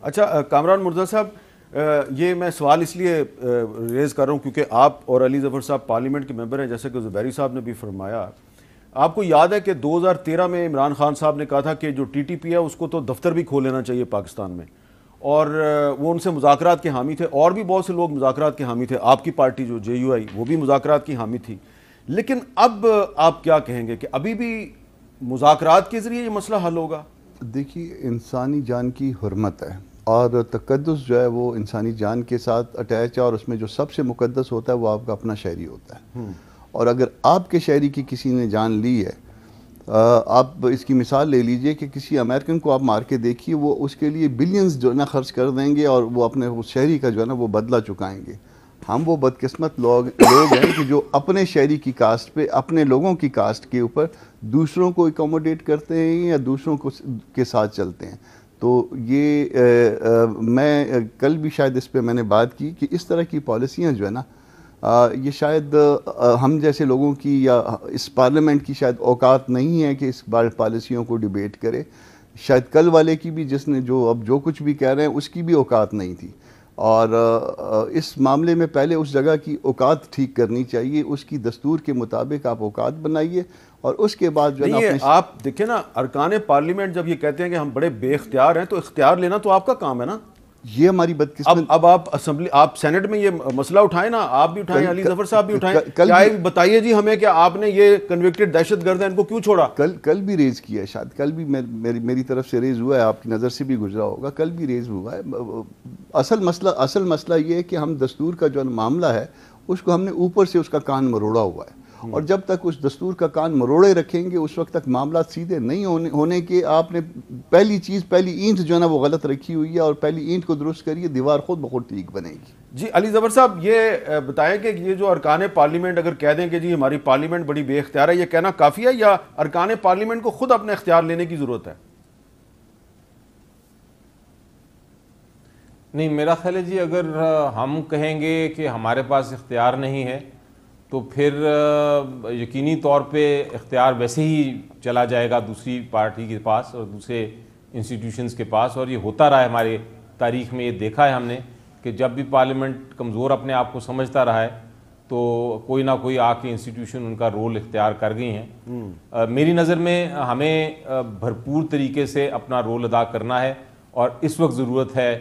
अच्छा कामरान मुर्तज़ा साहब, ये मैं सवाल इसलिए रेज़ कर रहा हूँ क्योंकि आप और अली ज़फ़र साहब पार्लियामेंट के मेंबर हैं, जैसे कि ज़ुबैरी साहब ने भी फरमाया। आपको याद है कि 2013 में इमरान खान साहब ने कहा था कि जो TTP है उसको तो दफ्तर भी खोल लेना चाहिए पाकिस्तान में, और वो उनसे मुज़ाकरात के हामी थे, और भी बहुत से लोग मुज़ाकरात के हामी थे। आपकी पार्टी जो JUI वो भी मुज़ाकरात की हामी थी। लेकिन अब आप क्या कहेंगे कि अभी भी मुज़ाकरात के ज़रिए ये मसला हल होगा? देखिए, इंसानी जान की हुर्मत है और तकद्दुस जो है वो इंसानी जान के साथ अटैच है, और उसमें जो सबसे मुकद्दस होता है वो आपका अपना शहरी होता है। और अगर आपके शहरी की किसी ने जान ली है, आप इसकी मिसाल ले लीजिए कि किसी अमेरिकन को आप मार के देखिए, वो उसके लिए बिलियंस जो है ना खर्च कर देंगे और वो अपने उस शहरी का जो है ना वो बदला चुकाएंगे। हम वो बदकिस्मत लोग हैं कि जो अपने शहरी की कास्ट पे, अपने लोगों की कास्ट के ऊपर दूसरों को अकोमोडेट करते हैं या दूसरों को के साथ चलते हैं। तो ये मैं कल भी शायद इस पे मैंने बात की कि इस तरह की पॉलिसियाँ जो है ना, ये शायद हम जैसे लोगों की या इस पार्लियामेंट की शायद औकात नहीं है कि इस बार पॉलिसियों को डिबेट करे। शायद कल वाले की भी, जिसने जो अब जो कुछ भी कह रहे हैं, उसकी भी औकात नहीं थी। और इस मामले में पहले उस जगह की औकात ठीक करनी चाहिए, उसकी दस्तूर के मुताबिक आप औकात बनाइए, और उसके बाद जो है ना आप देखिए ना, अरकान पार्लियामेंट जब ये कहते हैं कि हम बड़े बेख्तियार हैं, तो इख्तियार लेना तो आपका काम है ना। ये हमारी बदकिस्मत। अब आप असेंबली, आप सेनेट में ये मसला उठाएं ना, आप भी उठाएं, अली ज़फ़र साहब भी उठाएं। क्या बताइए जी हमें कि आपने ये कन्विक्टेड दहशतगर्द है, इनको क्यों छोड़ा? कल भी रेज किया है, शायद कल भी मेरी तरफ से रेज हुआ है, आपकी नज़र से भी गुजरा होगा, कल भी रेज हुआ है। असल मसला ये है कि हम दस्तूर का जो मामला है उसको हमने ऊपर से उसका कान मरोड़ा हुआ है, और जब तक उस दस्तूर का कान मरोड़े रखेंगे उस वक्त तक मामला सीधे नहीं होने के। आपने पहली ईंट जो है ना वो गलत रखी हुई है, और पहली ईंट को दुरुस्त करिए, दीवार खुद ब खुद ठीक बनेगी। जी अली ज़फ़र साहब, ये बताएं कि ये जो अरकान पार्लियामेंट अगर कह दें कि जी हमारी पार्लियामेंट बड़ी बेख्तियार है, ये कहना काफ़ी है या अरकान पार्लियामेंट को खुद अपने इख्तियार लेने की ज़रूरत है? नहीं, मेरा ख्याल है जी, अगर हम कहेंगे कि हमारे पास इख्तियार नहीं है तो फिर यकीनी तौर पे इख्तियार वैसे ही चला जाएगा दूसरी पार्टी के पास और दूसरे इंस्टीट्यूशंस के पास। और ये होता रहा है, हमारे तारीख़ में ये देखा है हमने कि जब भी पार्लियामेंट कमज़ोर अपने आप को समझता रहा है तो कोई ना कोई आके इंस्टीट्यूशन उनका रोल इख्तियार कर गई हैं। मेरी नज़र में हमें भरपूर तरीके से अपना रोल अदा करना है, और इस वक्त ज़रूरत है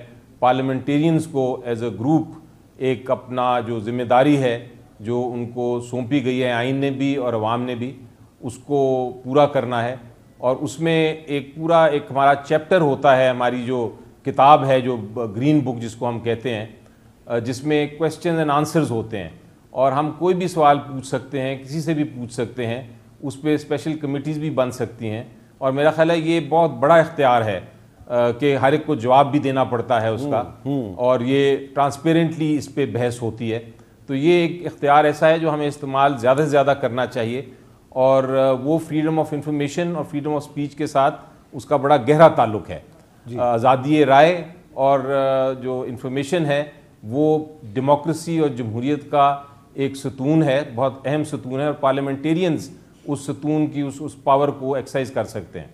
पार्लियामेंटेरियंस को एज अ ग्रुप एक अपना जो ज़िम्मेदारी है जो उनको सौंपी गई है आइन ने भी और अवाम ने भी, उसको पूरा करना है। और उसमें एक हमारा चैप्टर होता है, हमारी जो किताब है, जो ग्रीन बुक जिसको हम कहते हैं, जिसमें क्वेश्चन एंड आंसर्स होते हैं, और हम कोई भी सवाल पूछ सकते हैं, किसी से भी पूछ सकते हैं, उस पर स्पेशल कमेटीज़ भी बन सकती हैं। और मेरा ख्याल है ये बहुत बड़ा इख्तियार है कि हर एक को जवाब भी देना पड़ता है उसका, और ये ट्रांसपेरेंटली इस पर बहस होती है। तो ये एक इख्तियार ऐसा है जो हमें इस्तेमाल ज़्यादा से ज़्यादा करना चाहिए, और वो फ्रीडम ऑफ इंफॉर्मेशन और फ्रीडम ऑफ स्पीच के साथ उसका बड़ा गहरा ताल्लुक़ है। आज़ादी राय और जो इंफॉर्मेशन है वो डेमोक्रेसी और जमहूरियत का एक सतून है, बहुत अहम सतून है, और पार्लियामेंटेरियंस उस सतून की उस पावर को एक्सरसाइज कर सकते हैं।